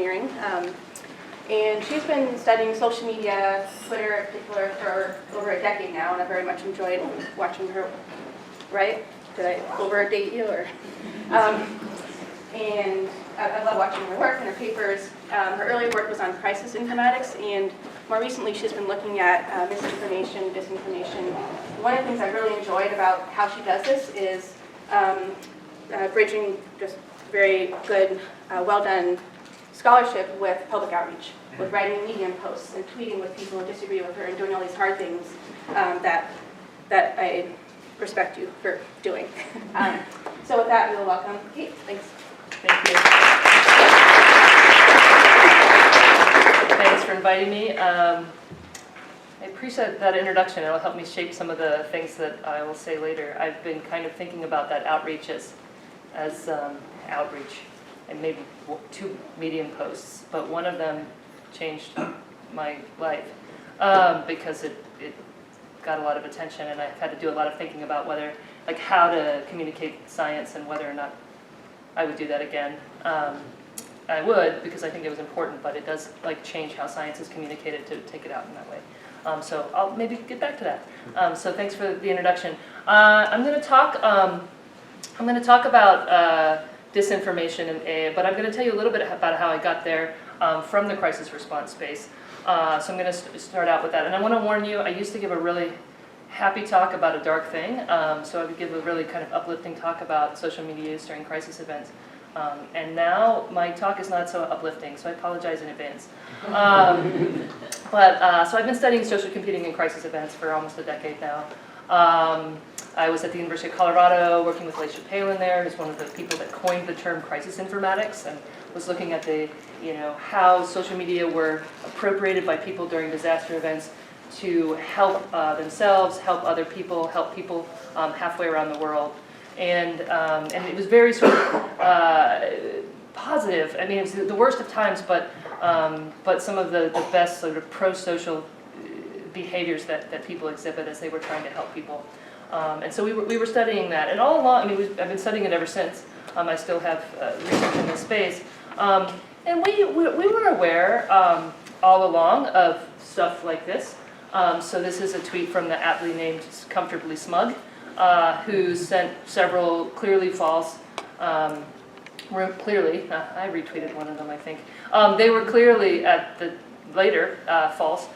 engineering. And she's been studying social media, Twitter in particular, for over a decade now, and I very much enjoyed watching her write. Did I overdate you? And I love watching her work and her papers. Her earlier work was on crisis informatics, and more recently she's been looking at misinformation, disinformation. One of the things I really enjoyed about how she does this is bridging just very good, well-done scholarship with public outreach, with writing Medium posts and tweeting with people who disagree with her and doing all these hard things that I respect you for doing. So with that, we'll welcome Kate. Thanks. Thank you. Thanks for inviting me. I appreciate that introduction. It'll help me shape some of the things that I will say later. I've been kind of thinking about that outreach as outreach, and maybe 2 Medium posts, but one of them changed my life because it got a lot of attention, and I've had to do a lot of thinking about how to communicate science and whether or not I would do that again. I would, because I think it was important, but it does change how science is communicated to take it out in that way. So I'll maybe get back to that. So thanks for the introduction. I'm going to talk about disinformation, but I'm going to tell you a little bit about how I got there from the crisis response space. So I'm going to start out with that. And I want to warn you, I used to give a really happy talk about a dark thing. So I would give a really kind of uplifting talk about social media use during crisis events. And now my talk is not so uplifting, so I apologize in advance. So I've been studying social computing in crisis events for almost a decade now. I was at the University of Colorado working with Laisha Palin there, who's one of the people that coined the term crisis informatics, and was looking at how social media were appropriated by people during disaster events to help themselves, help other people, help people halfway around the world. And it was very sort of positive. I mean, it was the worst of times, but some of the best sort of pro-social behaviors that people exhibit as they were trying to help people. And so we were studying that, and all along, I've been studying it ever since. I still have research in this space, and we were aware all along of stuff like this. So this is a tweet from the aptly named Comfortably Smug, who sent several clearly false. I retweeted one of them, I think. They were clearly later false.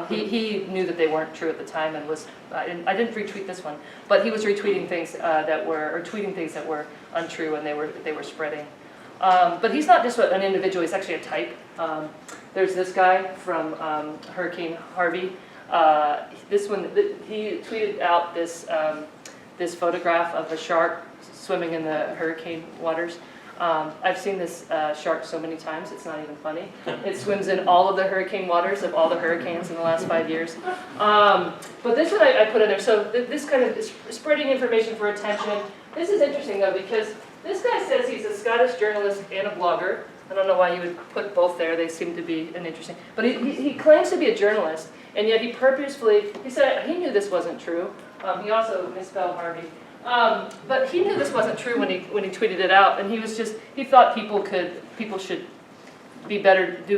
He knew that they weren't true at the time, and I didn't retweet this one, but he was retweeting things tweeting things that were untrue, and they were spreading. But he's not just an individual; he's actually a type. There's this guy from Hurricane Harvey. This one, he tweeted out this photograph of a shark swimming in the hurricane waters. I've seen this shark so many times, it's not even funny. It swims in all of the hurricane waters of all the hurricanes in the last 5 years. But this one I put in there, so this kind of is spreading information for attention. This is interesting though, because this guy says he's a Scottish journalist and a blogger. I don't know why you would put both there, they seem to be an interesting, but he claims to be a journalist, and yet he said he knew this wasn't true. He also misspelled Harvey. But he knew this wasn't true when he tweeted it out, and he thought people should do a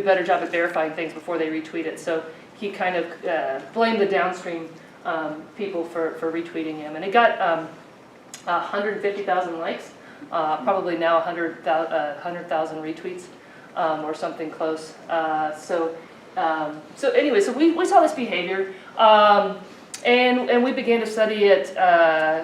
better job at verifying things before they retweet it. So he kind of blamed the downstream people for retweeting him, and it got 150,000 likes, probably now 100,000 retweets or something close. So anyway, so we saw this behavior. And we began to study it.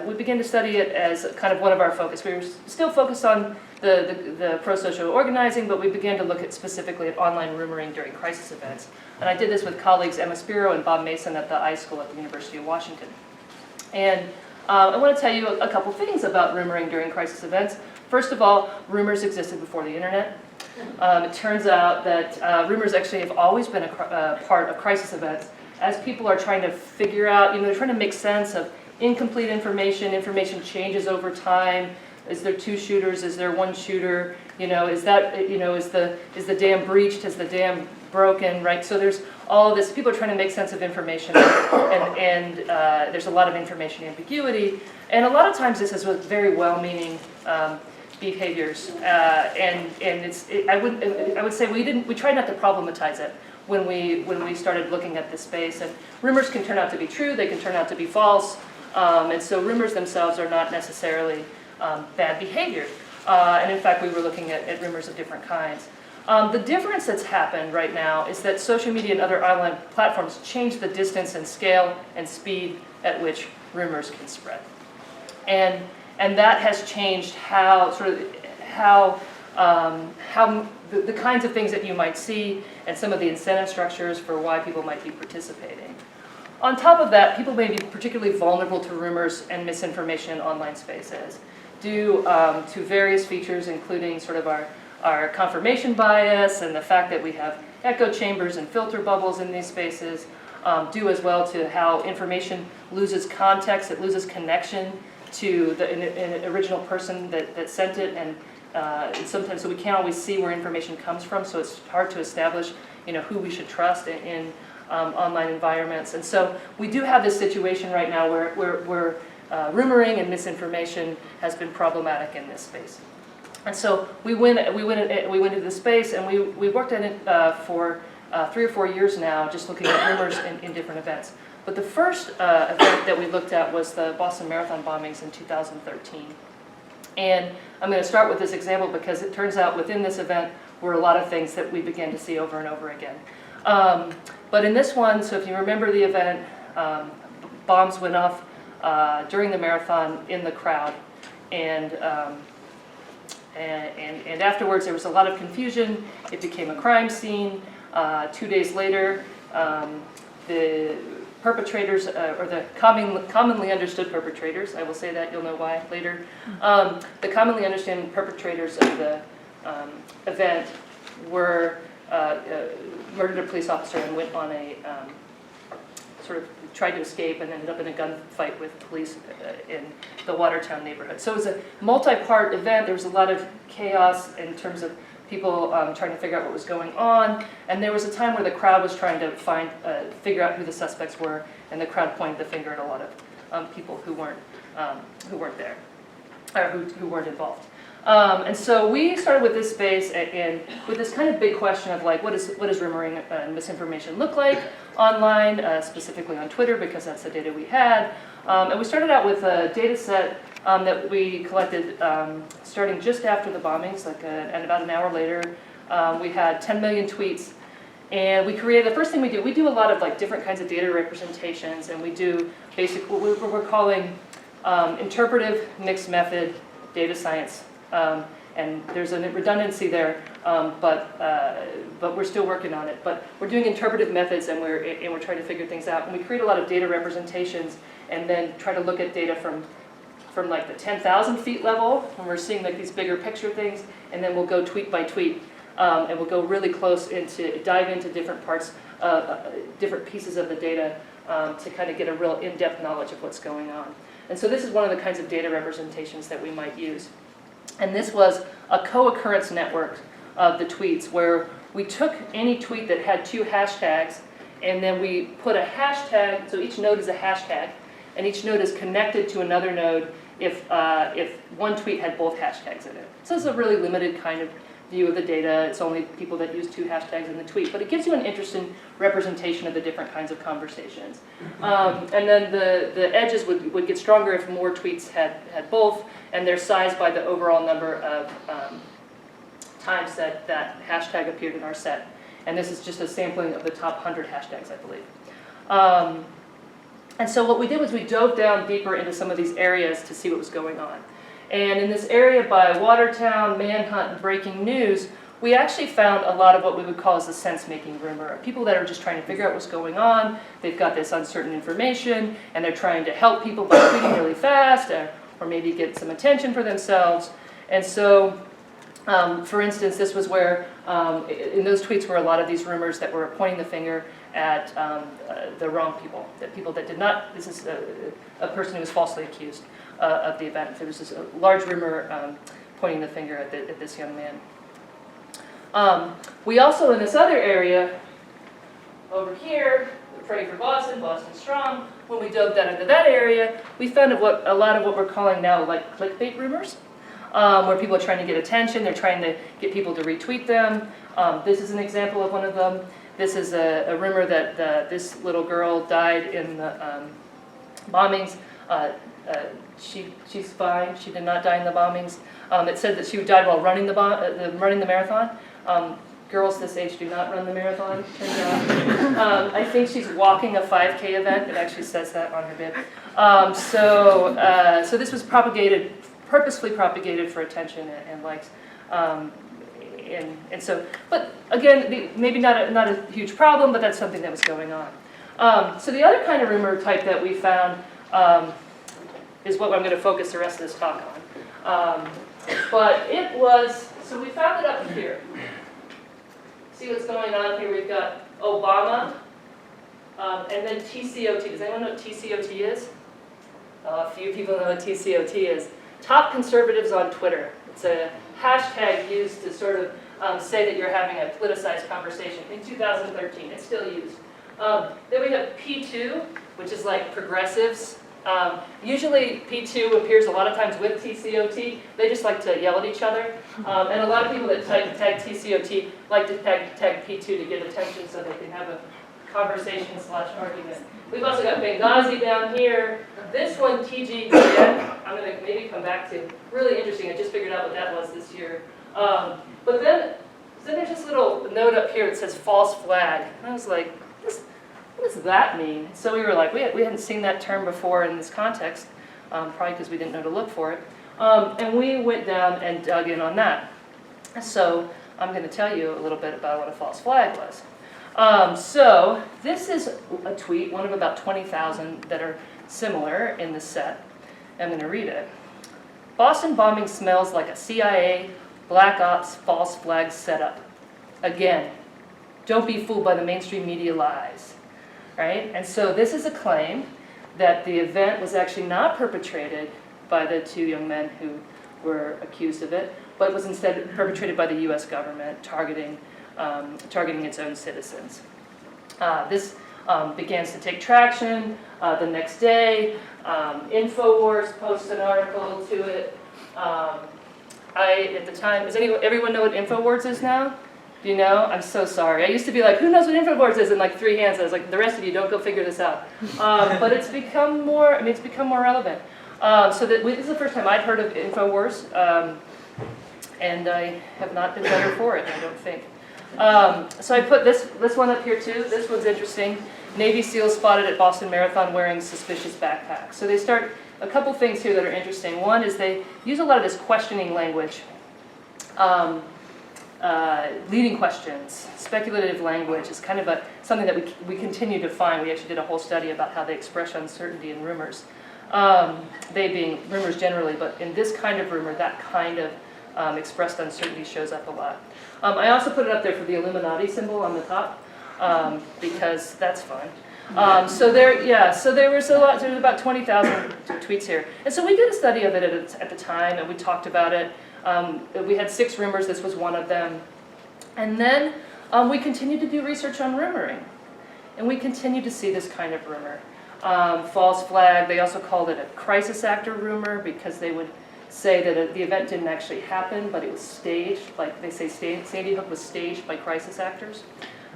We began to study it as kind of one of our focus. We were still focused on the pro-social organizing, but we began to look specifically at online rumoring during crisis events. And I did this with colleagues Emma Spiro and Bob Mason at the iSchool at the University of Washington. And I want to tell you a couple things about rumoring during crisis events. First of all, rumors existed before the internet. It turns out that rumors actually have always been a part of crisis events. As people are trying to figure out, they're trying to make sense of incomplete information. Information changes over time. Is there 2 shooters? Is there 1 shooter? Is the dam breached? Is the dam broken? Right. So there's all of this. People are trying to make sense of information, and there's a lot of information ambiguity. And a lot of times this is with very well-meaning behaviors, and I would say we tried not to problematize it when we started looking at this space. And rumors can turn out to be true, they can turn out to be false, and so rumors themselves are not necessarily bad behavior. And in fact, we were looking at rumors of different kinds. The difference that's happened right now is that social media and other online platforms change the distance and scale and speed at which rumors can spread. And that has changed how the kinds of things that you might see and some of the incentive structures for why people might be participating. On top of that, people may be particularly vulnerable to rumors and misinformation in online spaces due to various features, including sort of our confirmation bias and the fact that we have echo chambers and filter bubbles in these spaces, due as well to how information loses context, it loses connection to the original person that sent it, and sometimes so we can't always see where information comes from, so it's hard to establish who we should trust in online environments. And so we do have this situation right now where rumoring and misinformation has been problematic in this space. And so we went into this space, and we worked in it for 3 or 4 years now, just looking at rumors in different events. But the first event that we looked at was the Boston Marathon bombings in 2013. And I'm going to start with this example because it turns out within this event were a lot of things that we began to see over and over again. But in this one, so if you remember the event, bombs went off during the marathon in the crowd. And afterwards there was a lot of confusion. It became a crime scene. 2 days later, the perpetrators, or the commonly understood perpetrators, I will say that, you'll know why later, the commonly understood perpetrators of the event were murdered a police officer and went on a sort of tried to escape and ended up in a gunfight with police in the Watertown neighborhood. So it was a multi-part event. There was a lot of chaos in terms of people trying to figure out what was going on, and there was a time where the crowd was trying to figure out who the suspects were, and the crowd pointed the finger at a lot of people who weren't there, or who weren't involved. And so we started with this space and with this kind of big question of like, what does rumoring and misinformation look like online, specifically on Twitter, because that's the data we had. And we started out with a data set that we collected starting just after the bombings, and about an hour later. We had 10 million tweets, and we created, the first thing we do a lot of like different kinds of data representations, and we do basically what we're calling interpretive mixed method data science. And there's a redundancy there, but we're still working on it. But we're doing interpretive methods, and we're trying to figure things out. And we create a lot of data representations, and then try to look at data from like the 10,000 feet level, and we're seeing like these bigger picture things, and then we'll go tweet by tweet, and we'll go really close dive into different parts, different pieces of the data to kind of get a real in-depth knowledge of what's going on. And so this is one of the kinds of data representations that we might use. And this was a co-occurrence network of the tweets where we took any tweet that had 2 hashtags, and then we put a hashtag, so each node is a hashtag, and each node is connected to another node if one tweet had both hashtags in it. So it's a really limited kind of view of the data. It's only people that use 2 hashtags in the tweet, but it gives you an interesting representation of the different kinds of conversations. And then the edges would get stronger if more tweets had both, and they're sized by the overall number of times that hashtag appeared in our set. And this is just a sampling of the top 100 hashtags, I believe. And so what we did was we dove down deeper into some of these areas to see what was going on. And in this area by Watertown, Manhunt, and Breaking News, we actually found a lot of what we would call as the sense-making rumor. People that are just trying to figure out what's going on, they've got this uncertain information, and they're trying to help people by tweeting really fast, or maybe get some attention for themselves. And so, for instance, this was where, in those tweets were a lot of these rumors that were pointing the finger at the wrong people, that did not, this is a person who was falsely accused of the event. There was this large rumor pointing the finger at this young man. We also, in this other area, over here, Pray for Boston, Boston Strong, when we dove down into that area, we found a lot of what we're calling now like clickbait rumors. where people are trying to get attention. They're trying to get people to retweet them. This is an example of one of them. This is a rumor that this little girl died in the bombings. She's fine. She did not die in the bombings. It said that she died while running the marathon. Girls this age do not run the marathon, turns out. I think she's walking a 5K event. It actually says that on her bib. So this was purposefully propagated for attention and likes. And so, but again, maybe not a huge problem, but that's something that was going on. So the other kind of rumor type that we found is what I'm going to focus the rest of this talk on. But it was, so we found it up here. See what's going on here? We've got Obama, and then TCOT. Does anyone know what TCOT is? A few people know what TCOT is. Top conservatives on Twitter. It's a hashtag used to sort of say that you're having a politicized conversation. In 2013, it's still used. Then we have P2, which is like progressives. Usually P2 appears a lot of times with TCOT. They just like to yell at each other. And a lot of people that tag TCOT like to tag P2 to get attention so they can have a conversation/argument. We've also got Benghazi down here. This one, TGDN, I'm going to maybe come back to. Really interesting. I just figured out what that was this year. But then there's this little note up here that says false flag. And I was like, what does that mean? So we were like, we hadn't seen that term before in this context, probably because we didn't know to look for it. And we went down and dug in on that. So I'm going to tell you a little bit about what a false flag was. So this is a tweet, one of about 20,000 that are similar in the set. I'm going to read it. Boston bombing smells like a CIA Black Ops false flag setup. Again, don't be fooled by the mainstream media lies. Right? And so this is a claim that the event was actually not perpetrated by the two young men who were accused of it, but was instead perpetrated by the US government targeting its own citizens. This begins to take traction the next day. InfoWars posts an article to it. At the time, everyone know what InfoWars is now? Do you know? I'm so sorry. I used to be like, who knows what InfoWars is? And like 3 hands. I was like, the rest of you, don't go figure this out. But it's become more. I mean, it's become more relevant. So this is the first time I'd heard of InfoWars, and I have not been better for it. I don't think. So I put this one up here too. This one's interesting. Navy SEALs spotted at Boston Marathon wearing suspicious backpacks. So they start a couple things here that are interesting. One is they use a lot of this questioning language. Leading questions, speculative language is kind of something that we continue to find. We actually did a whole study about how they express uncertainty in rumors. They being rumors generally, but in this kind of rumor, that kind of expressed uncertainty shows up a lot. I also put it up there for the Illuminati symbol on the top, because that's fun. So there was about 20,000 tweets here. And so we did a study of it at the time, and we talked about it. We had 6 rumors, this was one of them. And then we continued to do research on rumoring. And we continued to see this kind of rumor. False flag, they also called it a crisis actor rumor because they would say that the event didn't actually happen, but it was staged. Like they say Sandy Hook was staged by crisis actors.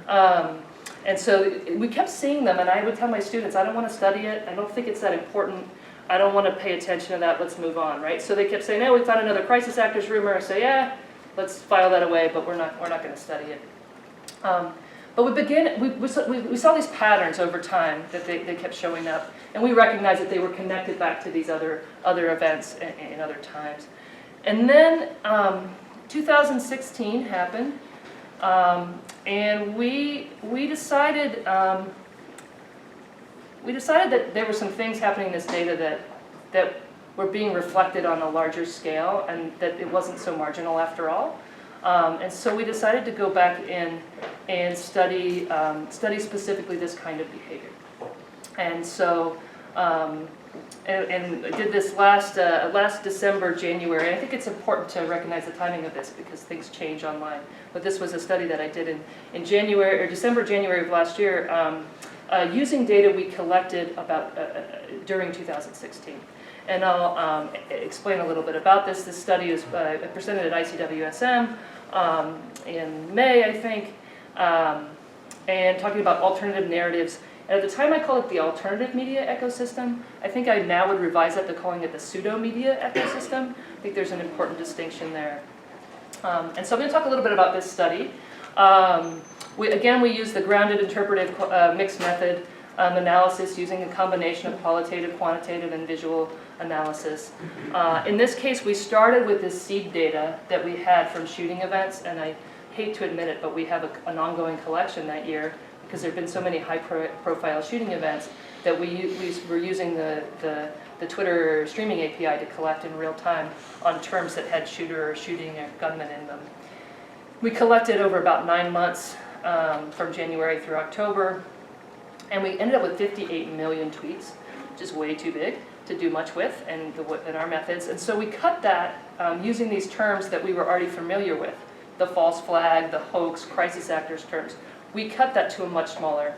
And so we kept seeing them, and I would tell my students, I don't want to study it, I don't think it's that important. I don't want to pay attention to that, let's move on, right? So they kept saying, we found another crisis actors rumor. I say, yeah, let's file that away, but we're not going to study it. But we saw these patterns over time that they kept showing up, and we recognized that they were connected back to these other events in other times. And then 2016 happened, and we decided that there were some things happening in this data that were being reflected on a larger scale, and that it wasn't so marginal after all. And so we decided to go back in and study specifically this kind of behavior. And so, and I did this last December, January. I think it's important to recognize the timing of this because things change online. But this was a study that I did in January or December, January of last year, using data we collected about during 2016. And I'll explain a little bit about this. This study is presented at ICWSM in May, I think, and talking about alternative narratives. And at the time I called it the alternative media ecosystem. I think I now would revise that to calling it the pseudo-media ecosystem. I think there's an important distinction there. And so I'm going to talk a little bit about this study. We use the grounded interpretive mixed method analysis using a combination of qualitative, quantitative, and visual analysis. In this case, we started with this seed data that we had from shooting events, and I hate to admit it, but we have an ongoing collection that year because there have been so many high-profile shooting events that we were using the Twitter streaming API to collect in real time on terms that had shooter or shooting or gunman in them. We collected over about 9 months from January through October, and we ended up with 58 million tweets, which is way too big to do much with in our methods. And so we cut that using these terms that we were already familiar with, the false flag, the hoax, crisis actors terms. We cut that to a much smaller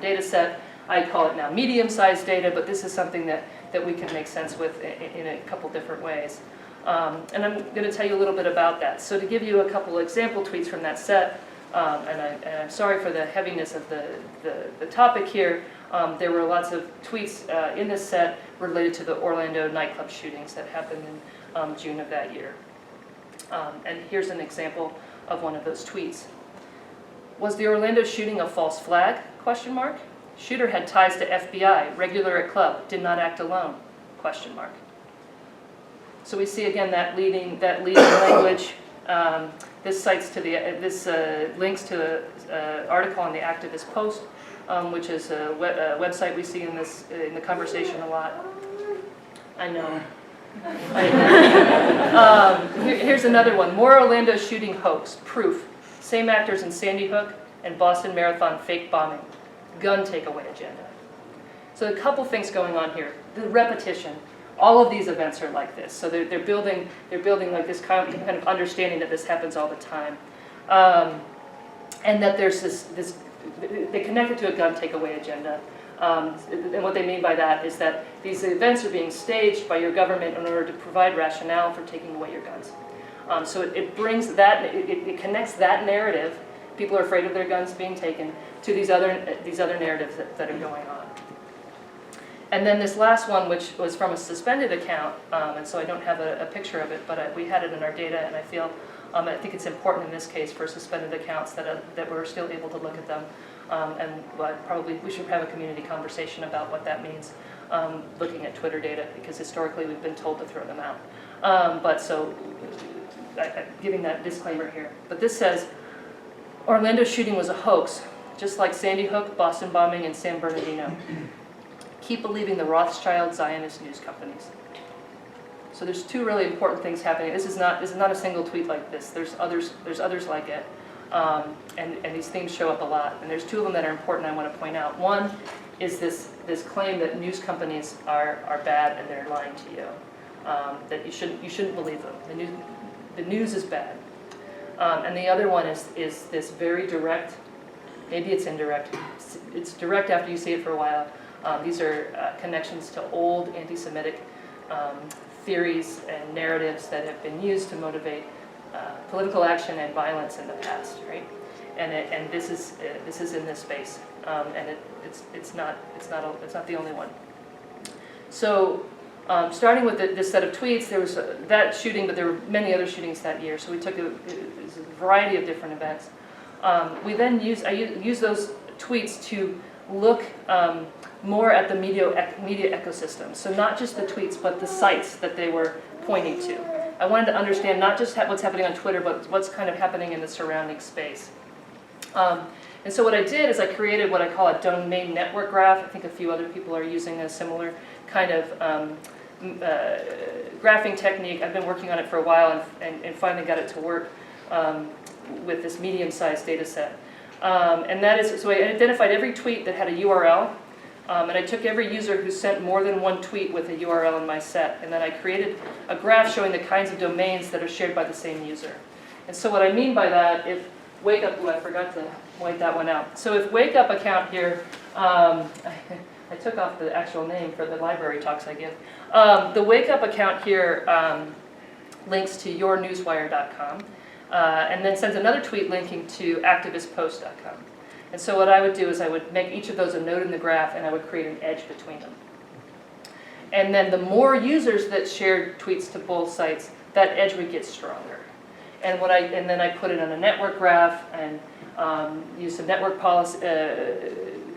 data set. I call it now medium-sized data, but this is something that we can make sense with in a couple different ways. And I'm going to tell you a little bit about that. So to give you a couple example tweets from that set, and I'm sorry for the heaviness of the topic here, there were lots of tweets in this set related to the Orlando nightclub shootings that happened in June of that year. And here's an example of one of those tweets. Was the Orlando shooting a false flag? ? Shooter had ties to FBI, regular at club, did not act alone? ? So we see again that leading language. This cites to links to an article on the Activist Post, which is a website we see in the conversation a lot. I know. Here's another one. More Orlando shooting hoax. Proof. Same actors in Sandy Hook and Boston Marathon fake bombing. Gun takeaway agenda. So a couple things going on here. The repetition. All of these events are like this. So they're building like this kind of understanding that this happens all the time, and that there's this they connect it to a gun takeaway agenda. And what they mean by that is that these events are being staged by your government in order to provide rationale for taking away your guns. So it brings that, it connects that narrative, people are afraid of their guns being taken, to these other narratives that are going on. And then this last one, which was from a suspended account, and so I don't have a picture of it, but we had it in our data, and I think it's important in this case for suspended accounts that we're still able to look at them. And probably we should have a community conversation about what that means, looking at Twitter data, because historically we've been told to throw them out. But so, giving that disclaimer here. But this says, Orlando shooting was a hoax, just like Sandy Hook, Boston bombing, and San Bernardino. Keep believing the Rothschild Zionist news companies. So there's two really important things happening. This is not a single tweet like this. There's others like it. And these themes show up a lot. And there's two of them that are important I want to point out. One is this claim that news companies are bad and they're lying to you. That you shouldn't believe them. The news is bad. And the other one is this very direct, maybe it's indirect, it's direct after you see it for a while. These are connections to old anti-Semitic theories and narratives that have been used to motivate political action and violence in the past, right? And this is in this space, and it's not the only one. So, starting with this set of tweets, there was that shooting, but there were many other shootings that year. So we took a variety of different events. We then used those tweets to look more at the media ecosystem. So not just the tweets, but the sites that they were pointing to. I wanted to understand not just what's happening on Twitter, but what's kind of happening in the surrounding space. And so what I did is I created what I call a domain network graph. I think a few other people are using a similar kind of graphing technique. I've been working on it for a while and finally got it to work with this medium-sized data set. And that is, so I identified every tweet that had a URL, and I took every user who sent more than one tweet with a URL in my set, and then I created a graph showing the kinds of domains that are shared by the same user. And so what I mean by that, if wake up, I forgot to white that one out. So if wake up account here, I took off the actual name for the library talks I give. The Wake Up account here links to yournewswire.com and then sends another tweet linking to activistpost.com. And so what I would do is I would make each of those a node in the graph and I would create an edge between them. And then the more users that shared tweets to both sites, that edge would get stronger. And then I put it on a network graph and use some network policy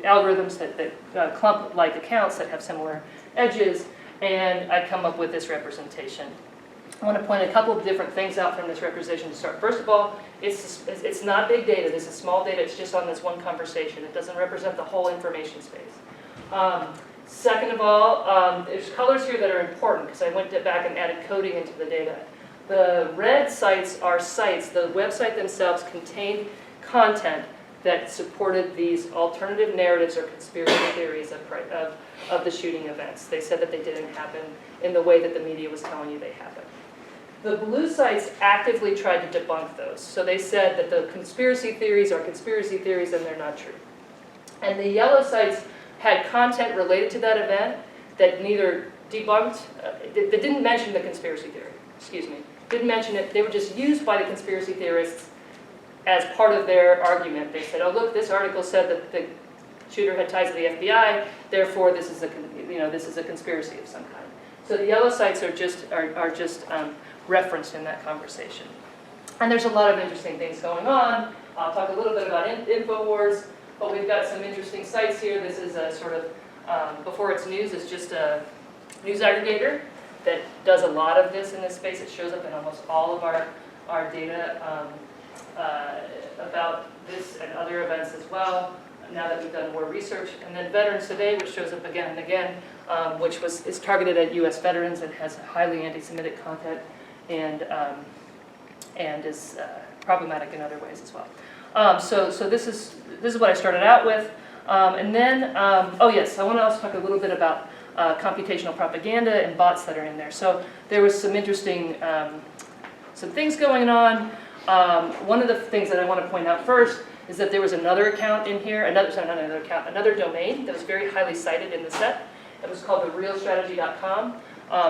algorithms that clump like accounts that have similar edges, and I come up with this representation. I want to point a couple of different things out from this representation to start. First of all, it's not big data. This is small data. It's just on this one conversation. It doesn't represent the whole information space. Second of all, there's colors here that are important because I went back and added coding into the data. The red sites are sites. The website themselves contained content that supported these alternative narratives or conspiracy theories of the shooting events. They said that they didn't happen in the way that the media was telling you they happened. The blue sites actively tried to debunk those. So they said that the conspiracy theories are conspiracy theories and they're not true. And the yellow sites had content related to that event that neither debunked, that didn't mention the conspiracy theory, excuse me, didn't mention it. They were just used by the conspiracy theorists as part of their argument. They said, oh look, this article said that the shooter had ties to the FBI, therefore this is a conspiracy of some kind. So the yellow sites are just referenced in that conversation. And there's a lot of interesting things going on. I'll talk a little bit about InfoWars, but we've got some interesting sites here. This is a sort of, before it's news, it's just a news aggregator that does a lot of this in this space. It shows up in almost all of our data about this and other events as well, now that we've done more research. And then Veterans Today, which shows up again and again, which is targeted at US veterans and has highly anti-Semitic content and is problematic in other ways as well. So this is what I started out with. And then, oh yes, I want to also talk a little bit about computational propaganda and bots that are in there. So there was some interesting, some things going on. One of the things that I want to point out first is that there was another account in here, another domain that was very highly cited in the set. It was called therealstrategy.com.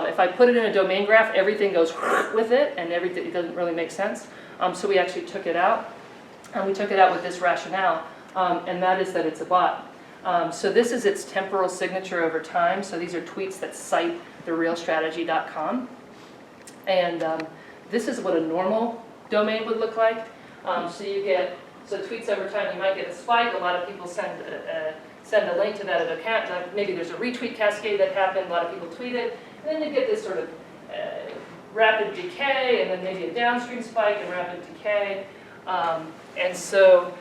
If I put it in a domain graph, everything goes with it, and it doesn't really make sense. So we actually took it out, and we took it out with this rationale, and that is that it's a bot. So this is its temporal signature over time. So these are tweets that cite therealstrategy.com, and this is what a normal domain would look like. So you get tweets over time. You might get a spike. A lot of people send a link to that account. Maybe there's a retweet cascade that happened. A lot of people tweet it, and then you get this sort of rapid decay, and then maybe a downstream spike and rapid decay. And so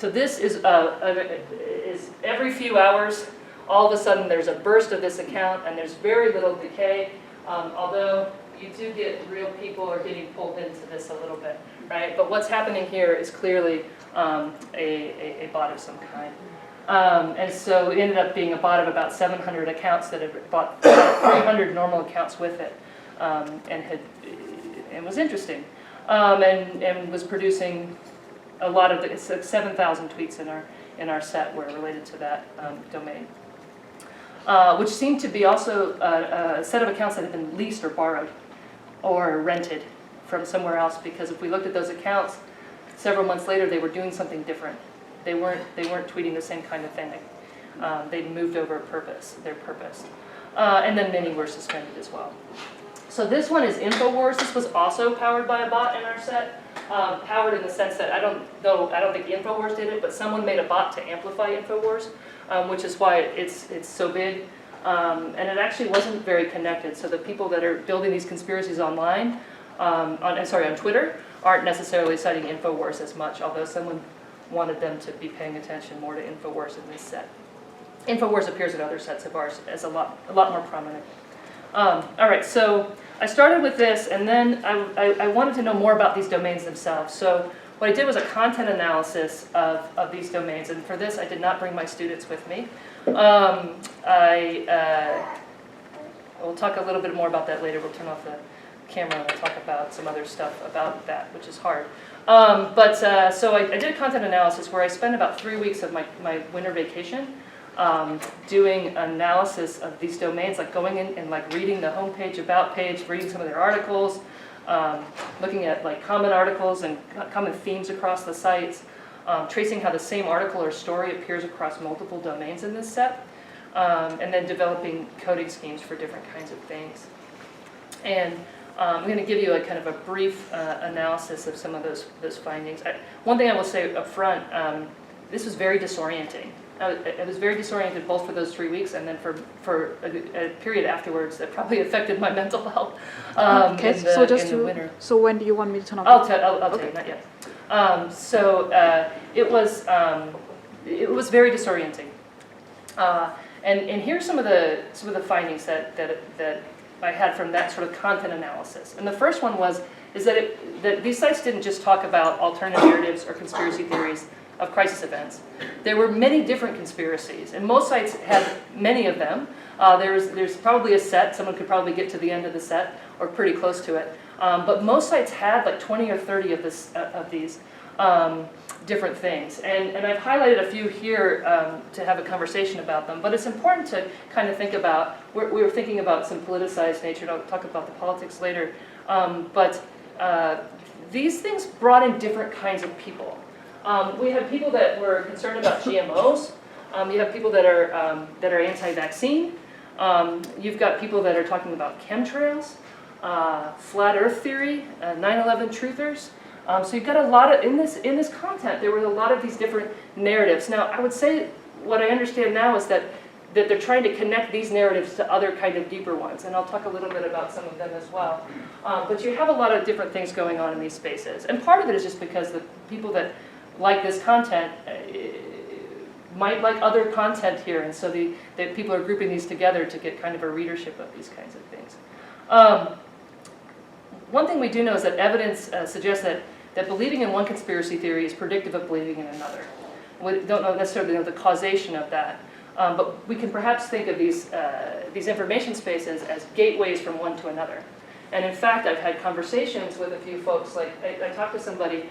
this is every few hours. All of a sudden, there's a burst of this account, and there's very little decay. Although you do get real people are getting pulled into this a little bit, right? But what's happening here is clearly a bot of some kind. And so it ended up being a bot of about 700 accounts that had bought 300 normal accounts with it, and was interesting, and was producing a lot of it's like 7,000 tweets in our set were related to that domain, which seemed to be also a set of accounts that had been leased or borrowed or rented from somewhere else, because if we looked at those accounts, several months later they were doing something different. They weren't tweeting the same kind of thing. They'd moved over their purpose. And then many were suspended as well. So this one is InfoWars. This was also powered by a bot in our set. Powered in the sense that I don't think InfoWars did it, but someone made a bot to amplify InfoWars, which is why it's so big. And it actually wasn't very connected. So the people that are building these conspiracies online, on Twitter, aren't necessarily citing InfoWars as much, although someone wanted them to be paying attention more to InfoWars in this set. InfoWars appears in other sets of ours as a lot more prominent. All right, so I started with this, and then I wanted to know more about these domains themselves. So what I did was a content analysis of these domains, and for this I did not bring my students with me. We'll talk a little bit more about that later. We'll turn off camera when I talk about some other stuff about that, which is hard. So I did a content analysis where I spent about 3 weeks of my winter vacation doing analysis of these domains, like going in and like reading the homepage, about page, reading some of their articles, looking at like common articles and common themes across the sites, tracing how the same article or story appears across multiple domains in this set, and then developing coding schemes for different kinds of things. And I'm going to give you a kind of a brief analysis of some of those findings. One thing I will say up front, this was very disorienting. I was very disoriented both for those 3 weeks and then for a period afterwards that probably affected my mental health Okay, in the, so just in the winter. So when do you want me to turn off? I'll tell you, not yet. It was very disorienting. And here's some of the findings that I had from that sort of content analysis. And the first one is that these sites didn't just talk about alternative narratives or conspiracy theories of crisis events. There were many different conspiracies, and most sites had many of them. There's probably a set, someone could probably get to the end of the set, or pretty close to it. But most sites had like 20 or 30 of these different things. And I've highlighted a few here to have a conversation about them, but it's important to kind of think about, we were thinking about some politicized nature, and I'll talk about the politics later, but these things brought in different kinds of people. We had people that were concerned about GMOs. You have people that are anti-vaccine. You've got people that are talking about chemtrails, flat Earth theory, 9/11 truthers. So you've got a lot of in this content. There were a lot of these different narratives. Now, I would say what I understand now is that they're trying to connect these narratives to other kind of deeper ones, and I'll talk a little bit about some of them as well. But you have a lot of different things going on in these spaces, and part of it is just because the people that like this content might like other content here, and so the people are grouping these together to get kind of a readership of these kinds of things. One thing we do know is that evidence suggests that believing in one conspiracy theory is predictive of believing in another. We don't know necessarily the causation of that, but we can perhaps think of these information spaces as gateways from one to another. And in fact, I've had conversations with a few folks, like I talked to somebody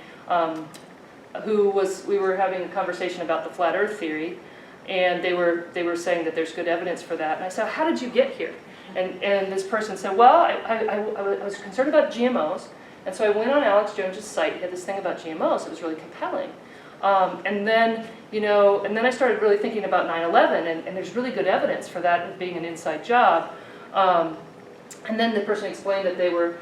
we were having a conversation about the flat Earth theory, and they were saying that there's good evidence for that. And I said, how did you get here? And this person said, well, I was concerned about GMOs, and so I went on Alex Jones's site. He had this thing about GMOs. It was really compelling. And then I started really thinking about 9/11, and there's really good evidence for that being an inside job. And then the person explained that they were,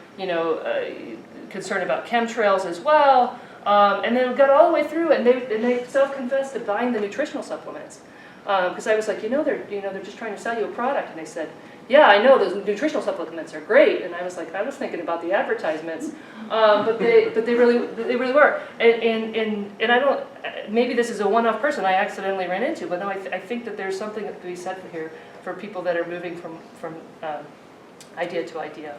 concerned about chemtrails as well. And then got all the way through, and they self-confessed to buying the nutritional supplements. Because I was like, they're just trying to sell you a product, and they said, yeah, I know those nutritional supplements are great. And I was like, I was thinking about the advertisements, but they really were. And I don't, maybe this is a one-off person I accidentally ran into, but no, I think that there's something to be said here for people that are moving from idea to idea.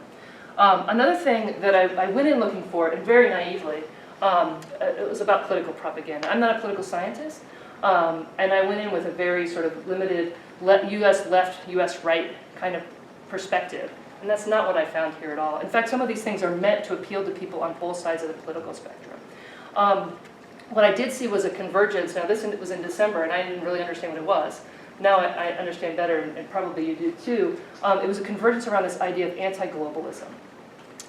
Another thing that I went in looking for, and very naively, it was about political propaganda. I'm not a political scientist, and I went in with a very sort of limited U.S. left, U.S. right kind of perspective. And that's not what I found here at all. In fact, some of these things are meant to appeal to people on both sides of the political spectrum. What I did see was a convergence. Now, this was in December, and I didn't really understand what it was. Now I understand better, and probably you do too. It was a convergence around this idea of anti-globalism.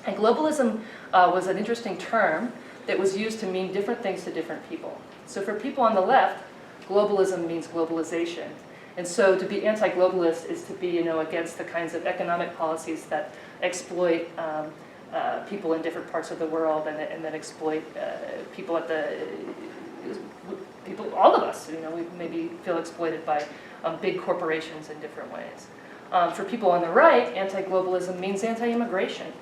And globalism was an interesting term that was used to mean different things to different people. So for people on the left, globalism means globalization. And so to be anti-globalist is to be, against the kinds of economic policies that exploit people in different parts of the world and that exploit people all of us. We maybe feel exploited by big corporations in different ways. For people on the right, anti-globalism means anti-immigration.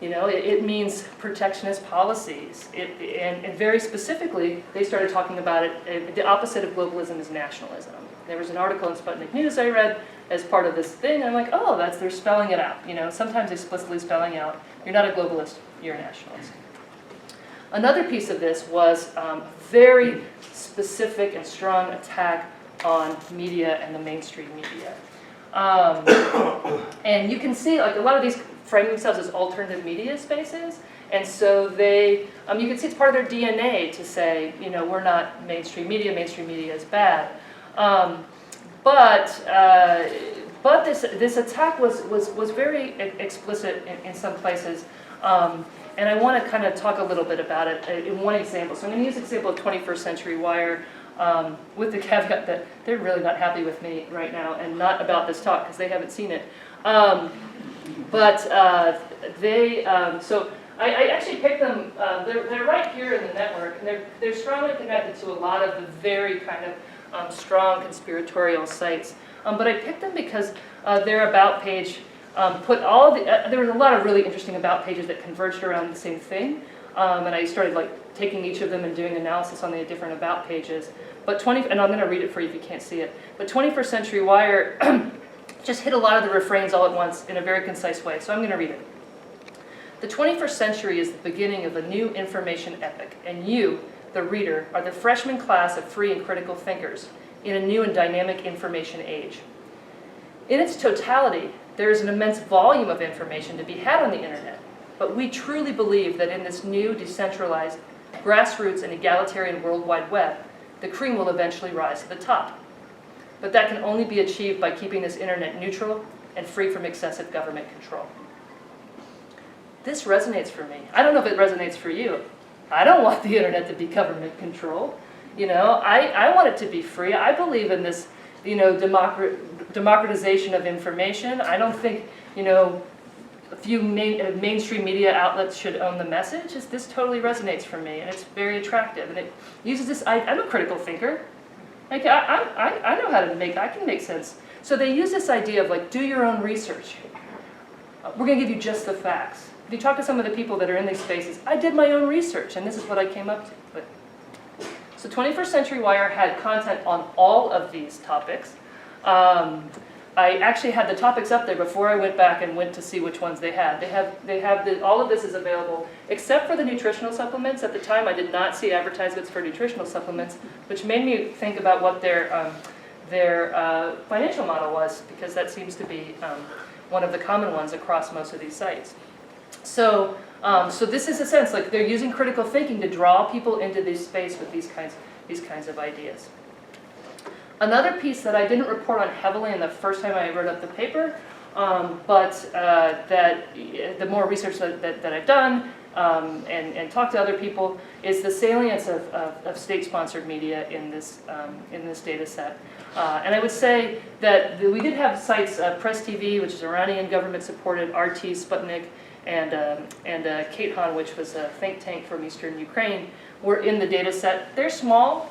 It means protectionist policies. And very specifically, they started talking about it, the opposite of globalism is nationalism. There was an article in Sputnik News I read as part of this thing, and I'm like, oh, they're spelling it out. Sometimes explicitly spelling out, you're not a globalist, you're a nationalist. Another piece of this was very specific and strong attack on media and the mainstream media. And you can see, like, a lot of these frame themselves as alternative media spaces. And so they, you can see it's part of their DNA to say, we're not mainstream media is bad. But this attack was very explicit in some places. And I want to kind of talk a little bit about it in one example. So I'm going to use the example of 21st Century Wire with the caveat that they're really not happy with me right now and not about this talk because they haven't seen it. So I actually picked them, they're right here in the network, and they're strongly connected to a lot of the very kind of strong conspiratorial sites. But I picked them because their about page put all the, there was a lot of really interesting about pages that converged around the same thing. And I started taking each of them and doing analysis on the different about pages. But and I'm going to read it for you if you can't see it. But 21st Century Wire just hit a lot of the refrains all at once in a very concise way. So I'm going to read it. The 21st century is the beginning of a new information epoch, and you, the reader, are the freshman class of free and critical thinkers in a new and dynamic information age. In its totality, there is an immense volume of information to be had on the internet, but we truly believe that in this new, decentralized, grassroots, and egalitarian World Wide Web, the cream will eventually rise to the top. But that can only be achieved by keeping this internet neutral and free from excessive government control. This resonates for me. I don't know if it resonates for you. I don't want the internet to be government controlled. I want it to be free. I believe in this, democratization of information. I don't think, a few mainstream media outlets should own the message. This totally resonates for me, and it's very attractive. And it uses this. I'm a critical thinker. I know how to I can make sense. So they use this idea of do your own research. We're going to give you just the facts. If you talk to some of the people that are in these spaces, I did my own research, and this is what I came up with. So 21st Century Wire had content on all of these topics. I actually had the topics up there before I went back and went to see which ones they had. All of this is available, except for the nutritional supplements. At the time, I did not see advertisements for nutritional supplements, which made me think about what their financial model was, because that seems to be one of the common ones across most of these sites. So this is a sense they're using critical thinking to draw people into this space with these kinds of ideas. Another piece that I didn't report on heavily in the first time I wrote up the paper, but that the more research that I've done and talked to other people is the salience of state-sponsored media in this data set. And I would say that we did have sites, Press TV, which is Iranian government-supported, RT, Sputnik, and Kate Han, which was a think tank from Eastern Ukraine, were in the data set. They're small.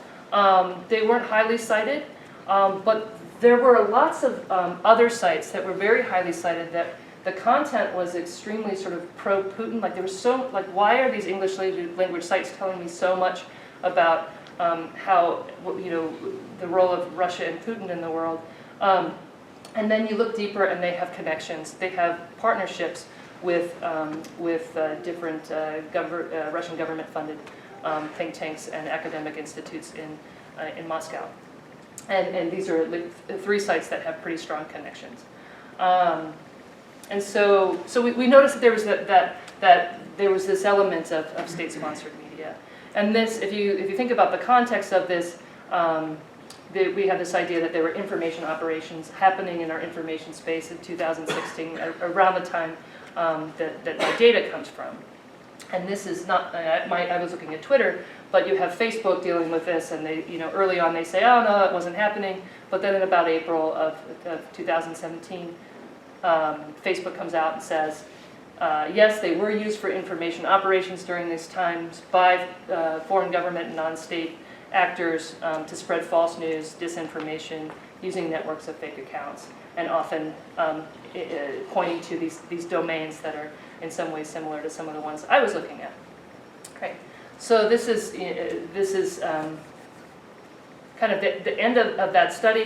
They weren't highly cited, but there were lots of other sites that were very highly cited that the content was extremely sort of pro-Putin. There was why are these English language sites telling me so much about how, the role of Russia and Putin in the world? And then you look deeper and they have connections. They have partnerships with different Russian government-funded think tanks and academic institutes in Moscow. And these are three sites that have pretty strong connections. And so we noticed that there was that there was this element of state-sponsored media. And this, if you think about the context of this, we had this idea that there were information operations happening in our information space in 2016, around the time that my data comes from. And this is not, I was looking at Twitter, but you have Facebook dealing with this, and they, early on they say, oh no, it wasn't happening. But then in about April of 2017, Facebook comes out and says, yes, they were used for information operations during these times by foreign government and non-state actors to spread false news, disinformation, using networks of fake accounts, and often pointing to these domains that are in some ways similar to some of the ones I was looking at. Okay, so this is kind of the end of that study.